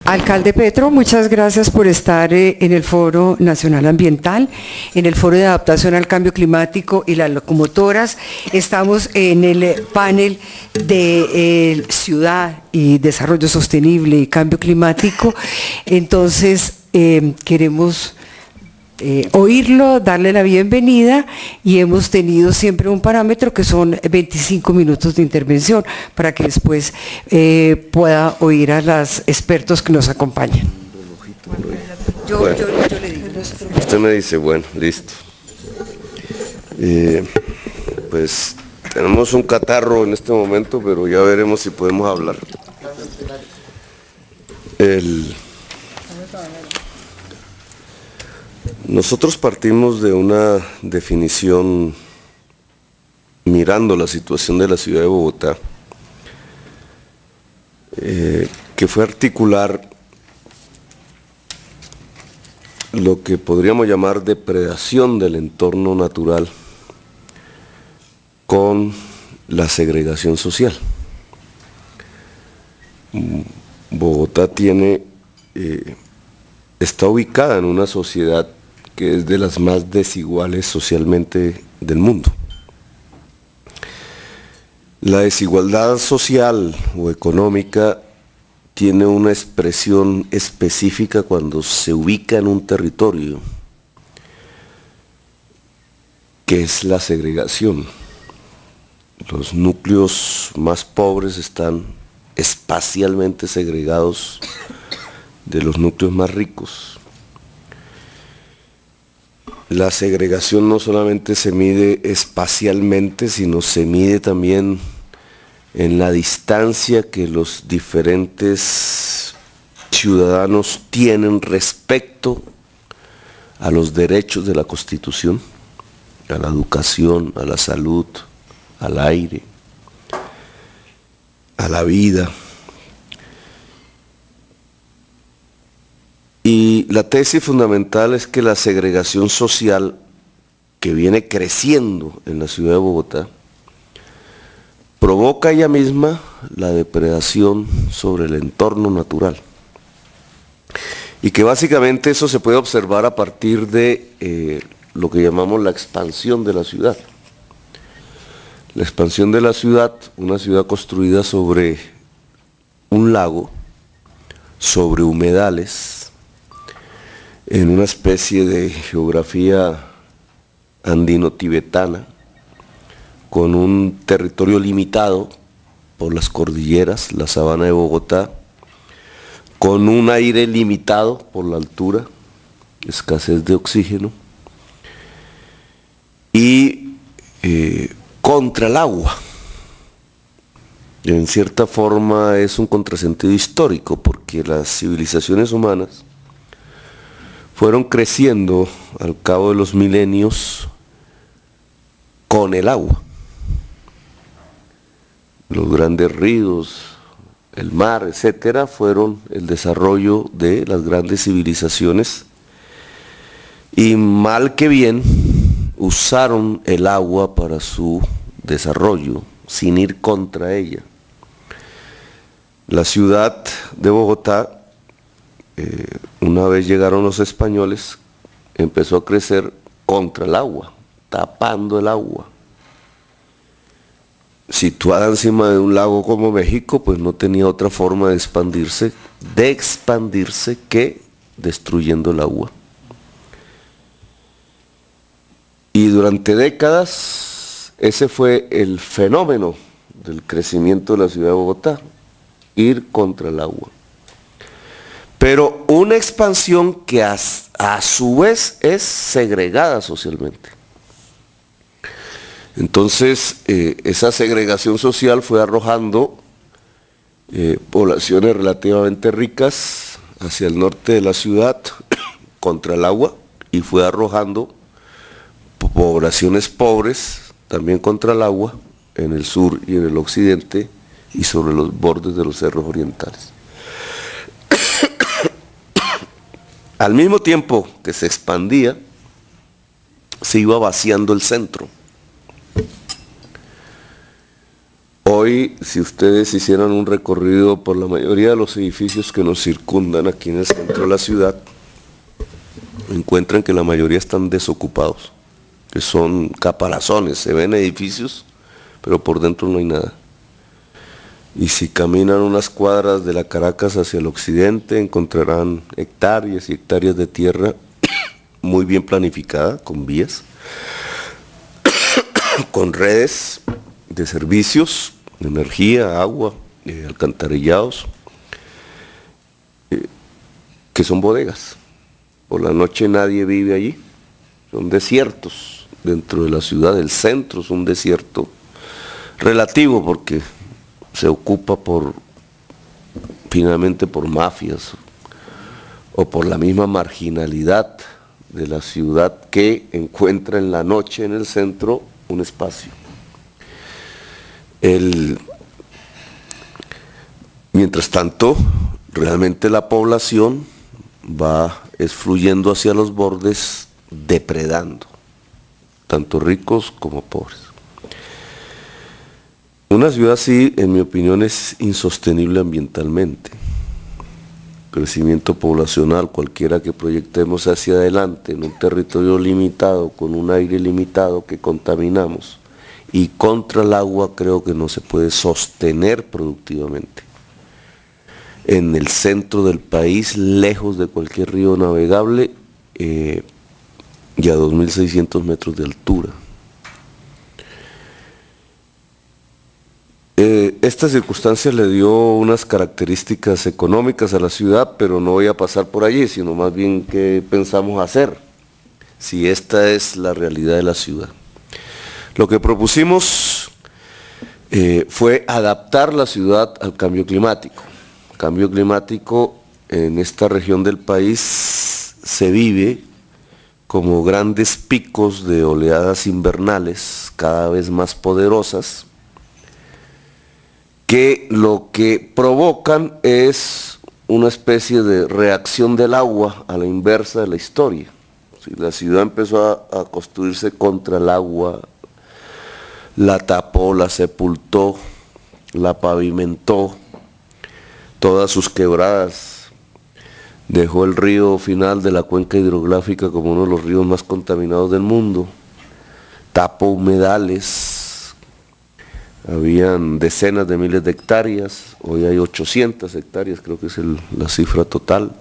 Alcalde Petro, muchas gracias por estar en el Foro Nacional Ambiental, en el Foro de Adaptación al Cambio Climático y las locomotoras. Estamos en el panel de Ciudad y Desarrollo Sostenible y Cambio Climático. Entonces, queremos oírlo, darle la bienvenida, y hemos tenido siempre un parámetro que son 25 minutos de intervención para que después pueda oír a los expertos que nos acompañan. Yo le digo. Usted me dice, bueno, listo. Pues tenemos un catarro en este momento, pero ya veremos si podemos hablar. Nosotros partimos de una definición mirando la situación de la ciudad de Bogotá, que fue articular lo que podríamos llamar depredación del entorno natural con la segregación social. Bogotá está ubicada en una sociedad que es de las más desiguales socialmente del mundo. La desigualdad social o económica tiene una expresión específica cuando se ubica en un territorio, que es la segregación. Los núcleos más pobres están espacialmente segregados de los núcleos más ricos. La segregación no solamente se mide espacialmente, sino se mide también en la distancia que los diferentes ciudadanos tienen respecto a los derechos de la Constitución, a la educación, a la salud, al aire, a la vida. Y la tesis fundamental es que la segregación social que viene creciendo en la ciudad de Bogotá provoca ella misma la depredación sobre el entorno natural. Y que básicamente eso se puede observar a partir de lo que llamamos la expansión de la ciudad. La expansión de la ciudad, una ciudad construida sobre un lago, sobre humedales, en una especie de geografía andino-tibetana, con un territorio limitado por las cordilleras, la sabana de Bogotá, con un aire limitado por la altura, escasez de oxígeno, y contra el agua. En cierta forma es un contrasentido histórico, porque las civilizaciones humanas fueron creciendo al cabo de los milenios con el agua. Los grandes ríos, el mar, etcétera, fueron el desarrollo de las grandes civilizaciones, y mal que bien usaron el agua para su desarrollo, sin ir contra ella. La ciudad de Bogotá, una vez llegaron los españoles, empezó a crecer contra el agua, tapando el agua. Situada encima de un lago como México, pues no tenía otra forma de expandirse que destruyendo el agua. Y durante décadas ese fue el fenómeno del crecimiento de la ciudad de Bogotá, ir contra el agua. Pero una expansión que a su vez es segregada socialmente. Entonces, esa segregación social fue arrojando poblaciones relativamente ricas hacia el norte de la ciudad contra el agua, y fue arrojando poblaciones pobres también contra el agua en el sur y en el occidente y sobre los bordes de los cerros orientales. Al mismo tiempo que se expandía, se iba vaciando el centro. Hoy, si ustedes hicieran un recorrido por la mayoría de los edificios que nos circundan aquí en el centro de la ciudad, encuentran que la mayoría están desocupados, que son caparazones, se ven edificios, pero por dentro no hay nada. Y si caminan unas cuadras de la Caracas hacia el occidente, encontrarán hectáreas y hectáreas de tierra muy bien planificada, con vías, con redes de servicios, de energía, agua, alcantarillados, que son bodegas. Por la noche nadie vive allí, son desiertos dentro de la ciudad. El centro es un desierto relativo porque se ocupa finalmente por mafias o por la misma marginalidad de la ciudad que encuentra en la noche en el centro un espacio. Mientras tanto, realmente la población es fluyendo hacia los bordes, depredando, tanto ricos como pobres. Una ciudad así, en mi opinión, es insostenible ambientalmente. Crecimiento poblacional, cualquiera que proyectemos hacia adelante, en un territorio limitado, con un aire limitado que contaminamos, y contra el agua creo que no se puede sostener productivamente. En el centro del país, lejos de cualquier río navegable, y a 2.600 metros de altura. Esta circunstancia le dio unas características económicas a la ciudad, pero no voy a pasar por allí, sino más bien qué pensamos hacer, si esta es la realidad de la ciudad. Lo que propusimos fue adaptar la ciudad al cambio climático. El cambio climático en esta región del país se vive como grandes picos de oleadas invernales cada vez más poderosas, que lo que provocan es una especie de reacción del agua a la inversa de la historia. Si la ciudad empezó a construirse contra el agua, la tapó, la sepultó, la pavimentó, todas sus quebradas, dejó el río final de la cuenca hidrográfica como uno de los ríos más contaminados del mundo, tapó humedales. Habían decenas de miles de hectáreas, hoy hay 800 hectáreas, creo que es la cifra total,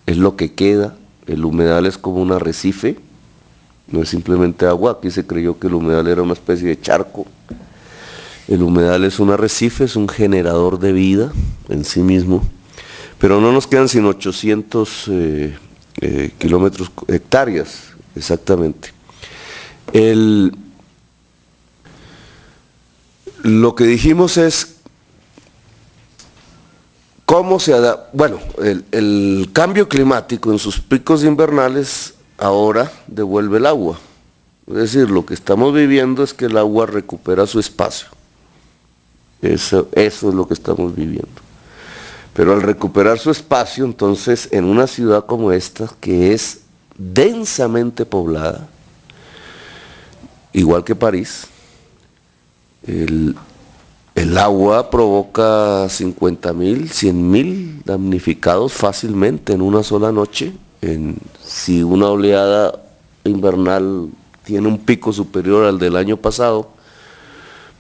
es lo que queda. El humedal es como un arrecife, no es simplemente agua. Aquí se creyó que el humedal era una especie de charco. El humedal es un arrecife, es un generador de vida en sí mismo, pero no nos quedan sino 800 hectáreas, exactamente. Lo que dijimos es cómo se adapta. Bueno, el cambio climático en sus picos invernales ahora devuelve el agua. Es decir, lo que estamos viviendo es que el agua recupera su espacio. Eso es lo que estamos viviendo. Pero al recuperar su espacio, entonces, en una ciudad como esta, que es densamente poblada, igual que París, el agua provoca 50.000, 100.000 damnificados fácilmente en una sola noche. Si una oleada invernal tiene un pico superior al del año pasado,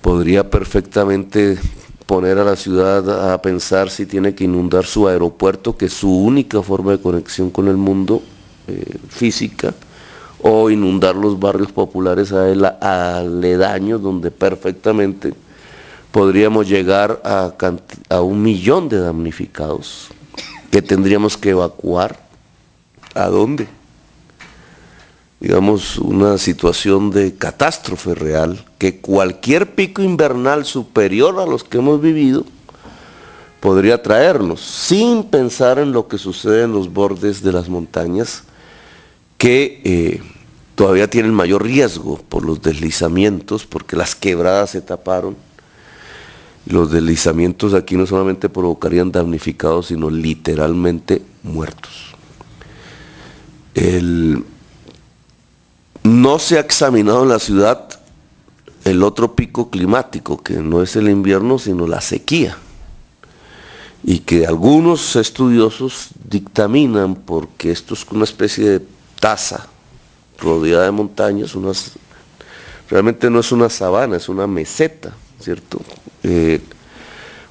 podría perfectamente poner a la ciudad a pensar si tiene que inundar su aeropuerto, que es su única forma de conexión con el mundo física, o inundar los barrios populares aledaños, donde perfectamente podríamos llegar a 1.000.000 de damnificados que tendríamos que evacuar. ¿A dónde? Digamos, una situación de catástrofe real, que cualquier pico invernal superior a los que hemos vivido podría traernos, sin pensar en lo que sucede en los bordes de las montañas, que todavía tienen mayor riesgo por los deslizamientos, porque las quebradas se taparon. Los deslizamientos aquí no solamente provocarían damnificados, sino literalmente muertos. No se ha examinado en la ciudad el otro pico climático, que no es el invierno, sino la sequía. Y que algunos estudiosos dictaminan, porque esto es una especie de taza rodeada de montañas, realmente no es una sabana, es una meseta, ¿cierto?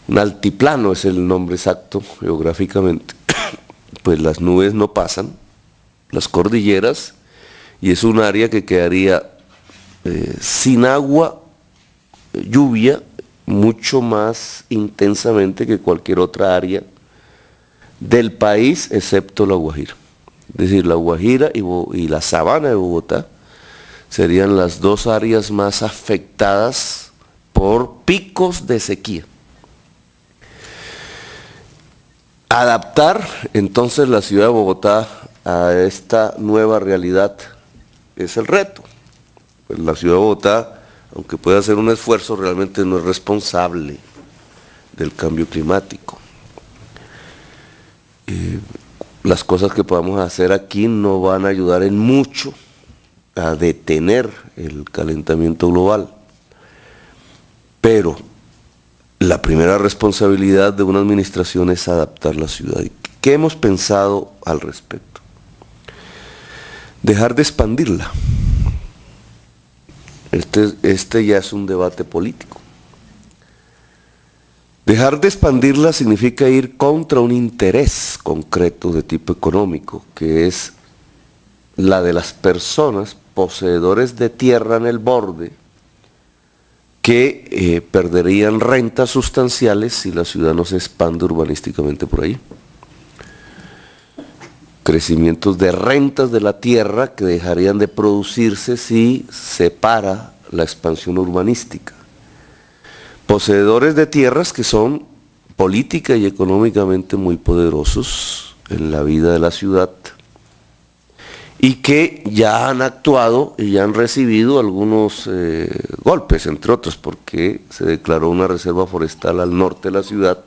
Un altiplano es el nombre exacto geográficamente. Pues las nubes no pasan, las cordilleras, y es un área que quedaría sin agua, lluvia, mucho más intensamente que cualquier otra área del país, excepto La Guajira. Es decir, La Guajira y la sabana de Bogotá serían las dos áreas más afectadas por picos de sequía. Adaptar entonces la ciudad de Bogotá a esta nueva realidad es el reto. Pues la ciudad de Bogotá, aunque pueda hacer un esfuerzo, realmente no es responsable del cambio climático. Las cosas que podamos hacer aquí no van a ayudar en mucho a detener el calentamiento global. Pero la primera responsabilidad de una administración es adaptar la ciudad. ¿Qué hemos pensado al respecto? Dejar de expandirla. Este ya es un debate político. Dejar de expandirla significa ir contra un interés concreto de tipo económico, que es la de las personas poseedores de tierra en el borde, que perderían rentas sustanciales si la ciudad no se expande urbanísticamente por ahí. Crecimientos de rentas de la tierra que dejarían de producirse si se para la expansión urbanística. Poseedores de tierras que son política y económicamente muy poderosos en la vida de la ciudad y que ya han actuado y ya han recibido algunos golpes, entre otros, porque se declaró una reserva forestal al norte de la ciudad,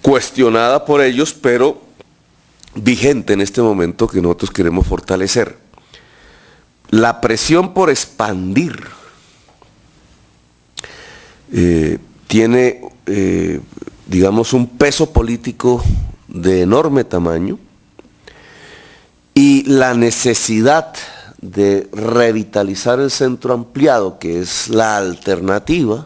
cuestionada por ellos, pero vigente en este momento, que nosotros queremos fortalecer. La presión por expandir tiene, digamos, un peso político de enorme tamaño, y la necesidad de revitalizar el centro ampliado, que es la alternativa,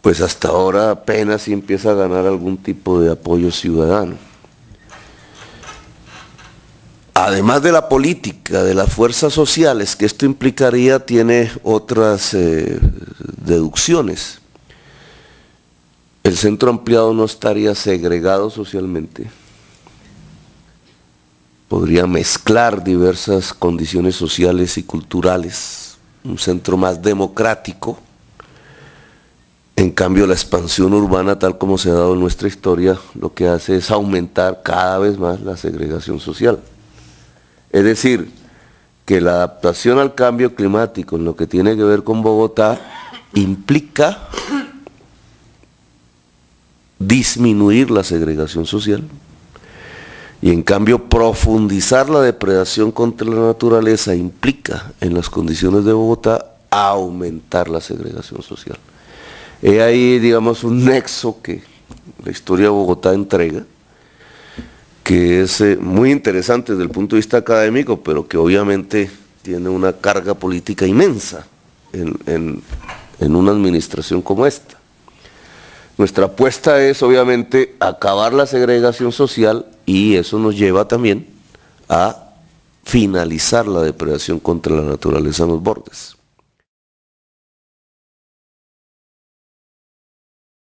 pues hasta ahora apenas si empieza a ganar algún tipo de apoyo ciudadano. Además de la política, de las fuerzas sociales que esto implicaría, tiene otras deducciones. El centro ampliado no estaría segregado socialmente. Podría mezclar diversas condiciones sociales y culturales, un centro más democrático. En cambio, la expansión urbana, tal como se ha dado en nuestra historia, lo que hace es aumentar cada vez más la segregación social. Es decir, que la adaptación al cambio climático en lo que tiene que ver con Bogotá implica disminuir la segregación social, y en cambio profundizar la depredación contra la naturaleza implica en las condiciones de Bogotá aumentar la segregación social. He ahí, digamos, un nexo que la historia de Bogotá entrega, que es muy interesante desde el punto de vista académico, pero que obviamente tiene una carga política inmensa en una administración como esta. Nuestra apuesta es obviamente acabar la segregación social, y eso nos lleva también a finalizar la depredación contra la naturaleza en los bordes.